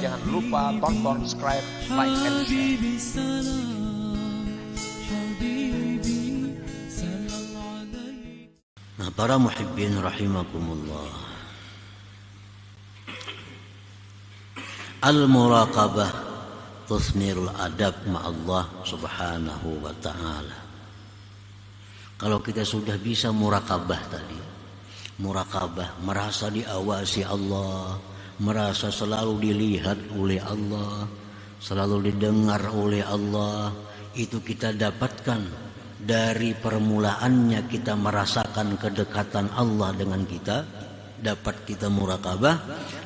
Jangan lupa tonton, subscribe, like, and share. Nah, para muhibbin rahimakumullah, al-muraqabah tusmirul adab ma'allah subhanahu wa ta'ala. Kalau kita sudah bisa muraqabah tadi, muraqabah, merasa diawasi Allah, merasa selalu dilihat oleh Allah, selalu didengar oleh Allah, itu kita dapatkan dari permulaannya kita merasakan kedekatan Allah dengan kita, dapat kita muraqabah.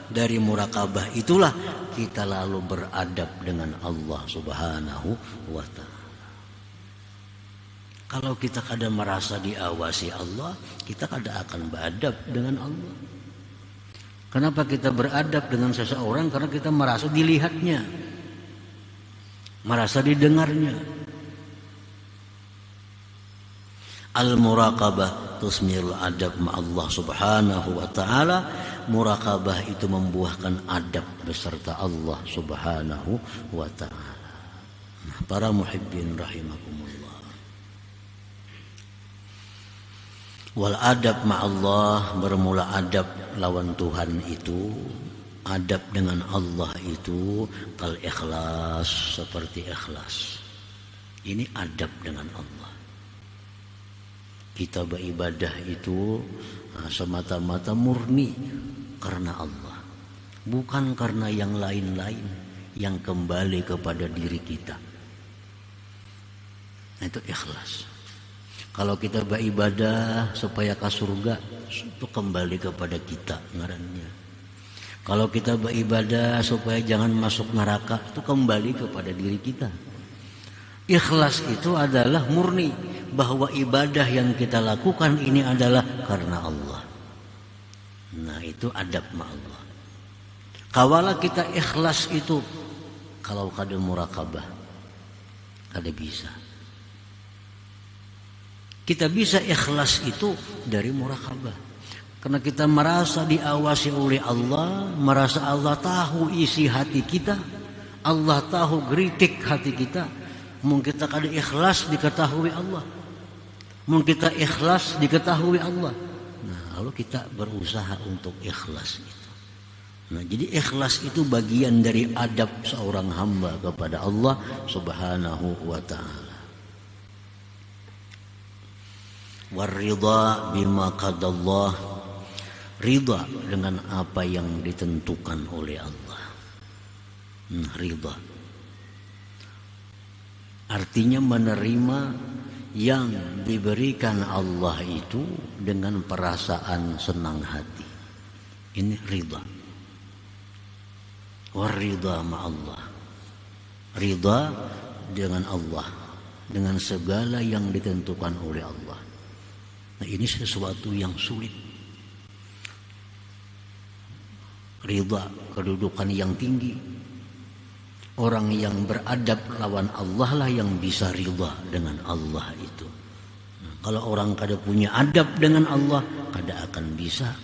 Dari muraqabah itulah kita lalu beradab dengan Allah subhanahu wa ta'ala. Kalau kita kadang merasa diawasi Allah, kita kadang akan beradab dengan Allah. Kenapa kita beradab dengan seseorang? Karena kita merasa dilihatnya, merasa didengarnya. Al-muraqabah tusmirul adab ma'allah subhanahu wa ta'ala. Muraqabah itu membuahkan adab beserta Allah subhanahu wa ta'ala. Nah, para muhibbin rahimakumullah, wal adab ma'allah, bermula adab lawan Tuhan itu, adab dengan Allah itu kal ikhlas, seperti ikhlas. Ini adab dengan Allah. Kita beribadah itu semata-mata murni karena Allah, bukan karena yang lain-lain yang kembali kepada diri kita. Itu ikhlas. Kalau kita beribadah supaya ke surga, itu kembali kepada kita ngarannya. Kalau kita beribadah supaya jangan masuk neraka, itu kembali kepada diri kita. Ikhlas itu adalah murni bahwa ibadah yang kita lakukan ini adalah karena Allah. Nah, itu adab ma'allah. Kawala kita ikhlas itu, kalau kada muraqabah, kada bisa. Kita bisa ikhlas itu dari muraqabah. Karena kita merasa diawasi oleh Allah, merasa Allah tahu isi hati kita, Allah tahu geritik hati kita. Mungkin kita kada ikhlas diketahui Allah, mungkin kita ikhlas diketahui Allah. Nah, lalu kita berusaha untuk ikhlas itu. Nah, jadi ikhlas itu bagian dari adab seorang hamba kepada Allah subhanahu wa ta'ala. Waridha bima qadallah, ridha dengan apa yang ditentukan oleh Allah. Ridha artinya menerima yang diberikan Allah itu dengan perasaan senang hati. Ini ridha. Waridha ma'allah, ridha dengan Allah, dengan segala yang ditentukan oleh Allah. Nah, ini sesuatu yang sulit. Ridha, kedudukan yang tinggi. Orang yang beradab lawan Allah lah yang bisa ridha dengan Allah itu. Nah, kalau orang kada punya adab dengan Allah, kada akan bisa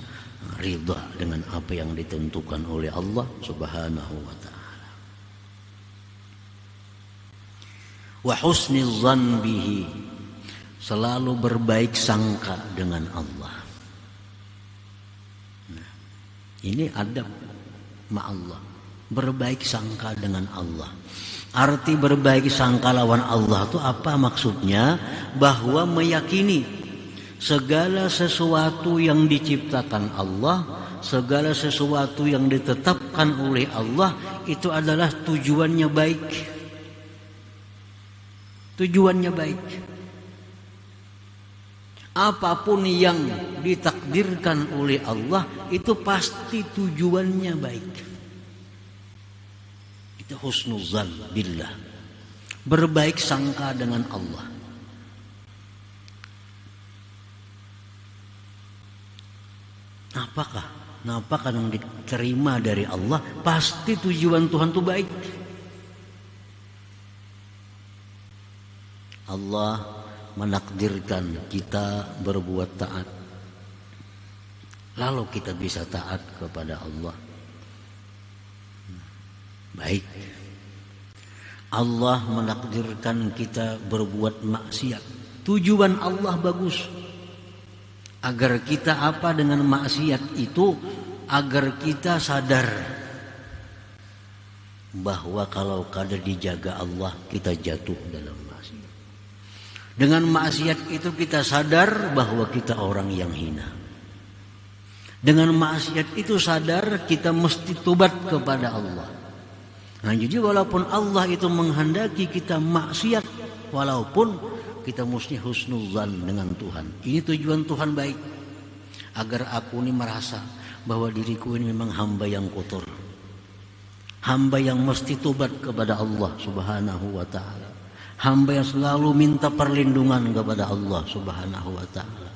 ridha dengan apa yang ditentukan oleh Allah subhanahu wa ta'ala. Wa husnil dzan bihi, selalu berbaik sangka dengan Allah. Nah, ini adab ma'allah, berbaik sangka dengan Allah. Arti berbaik sangka lawan Allah itu apa maksudnya? Bahwa meyakini segala sesuatu yang diciptakan Allah, segala sesuatu yang ditetapkan oleh Allah itu adalah tujuannya baik. Tujuannya baik. Apapun yang ditakdirkan oleh Allah itu pasti tujuannya baik. Husnuzan billah, berbaik sangka dengan Allah. Apakah yang diterima dari Allah? Pasti tujuan Tuhan itu baik. Allah menakdirkan kita berbuat taat, lalu kita bisa taat kepada Allah. Baik, Allah menakdirkan kita berbuat maksiat. Tujuan Allah bagus, agar kita apa dengan maksiat itu, agar kita sadar bahwa kalau kada dijaga Allah, kita jatuh dalam maksiat. Dengan maksiat itu kita sadar bahwa kita orang yang hina. Dengan maksiat itu sadar kita mesti tobat kepada Allah. Nah, jadi walaupun Allah itu menghendaki kita maksiat, walaupun kita mesti husnuzan dengan Tuhan. Ini tujuan Tuhan baik, agar aku ini merasa bahwa diriku ini memang hamba yang kotor, hamba yang mesti tobat kepada Allah Subhanahu wa ta'ala, hamba yang selalu minta perlindungan kepada Allah Subhanahu wa ta'ala.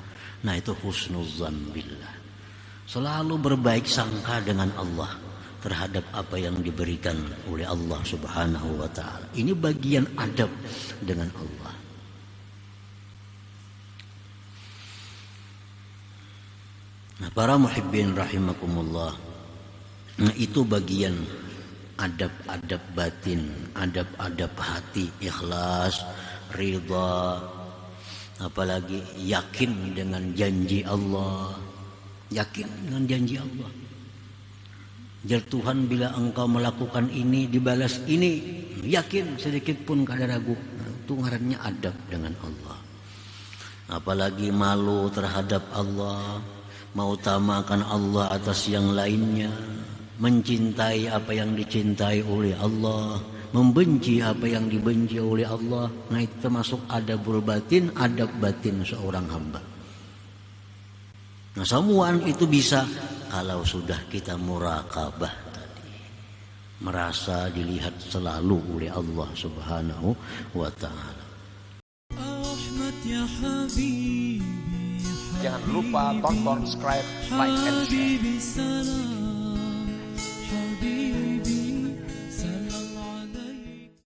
Nah, itu husnuzan billah, selalu berbaik sangka dengan Allah terhadap apa yang diberikan oleh Allah Subhanahu wa ta'ala. Ini bagian adab dengan Allah. Nah, para muhibbin rahimakumullah, nah itu bagian adab-adab batin, adab-adab hati, ikhlas, ridha, apalagi yakin dengan janji Allah, yakin dengan janji Allah. Jar Tuhan, bila engkau melakukan ini dibalas ini, yakin sedikit pun kada ragu. Itu ngarannya adab dengan Allah. Apalagi malu terhadap Allah, mengutamakan Allah atas yang lainnya, mencintai apa yang dicintai oleh Allah, membenci apa yang dibenci oleh Allah. Nah, itu termasuk adabul batin, adab batin seorang hamba. Nah, semuaan itu bisa kalau sudah kita muraqabah tadi, merasa dilihat selalu oleh Allah Subhanahu wa ta'ala. Jangan lupa tonton, subscribe, like, and share.